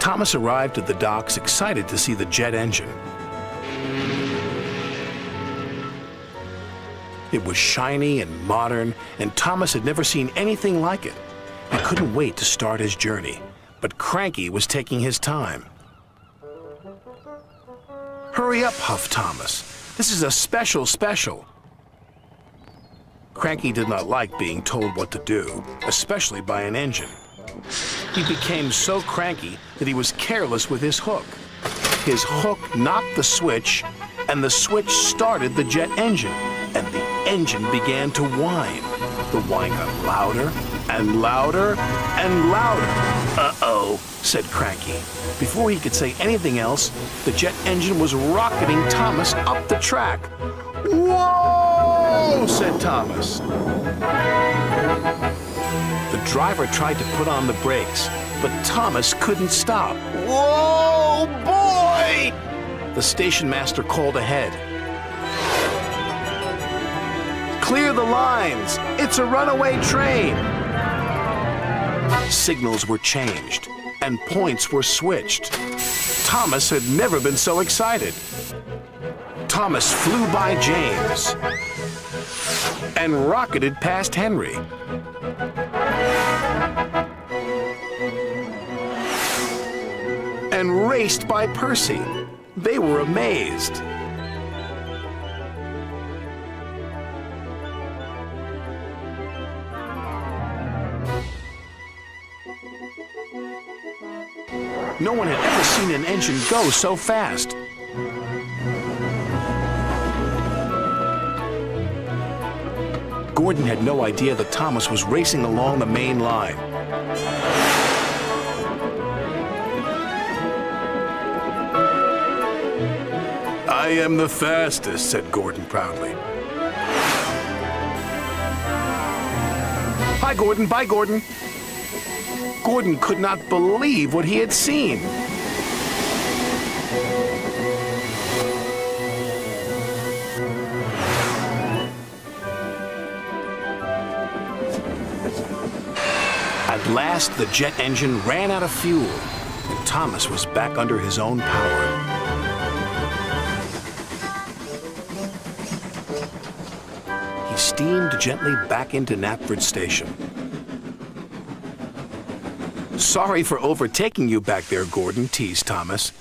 Thomas arrived at the docks excited to see the jet engine. It was shiny and modern, and Thomas had never seen anything like it. He couldn't wait to start his journey, but Cranky was taking his time. "Hurry up," huffed Thomas. "This is a special." Cranky did not like being told what to do, especially by an engine. He became so cranky that he was careless with his hook. His hook knocked the switch, and the switch started the jet engine, and the engine began to whine. The whine got louder and louder and louder. "Uh-oh," said Cranky. Before he could say anything else, the jet engine was rocketing Thomas up the track. "Whoa!" said Thomas. The driver tried to put on the brakes, but Thomas couldn't stop. "Whoa, boy!" The station master called ahead. "Clear the lines! It's a runaway train!" Signals were changed, and points were switched. Thomas had never been so excited. Thomas flew by James and rocketed past Henry. And raced by Percy. They were amazed. No one had ever seen an engine go so fast. Gordon had no idea that Thomas was racing along the main line. "I am the fastest," said Gordon proudly. "Hi, Gordon. Bye, Gordon." Gordon could not believe what he had seen. At last, the jet engine ran out of fuel, and Thomas was back under his own power. He steamed gently back into Knapford Station. "Sorry for overtaking you back there, Gordon," teased Thomas.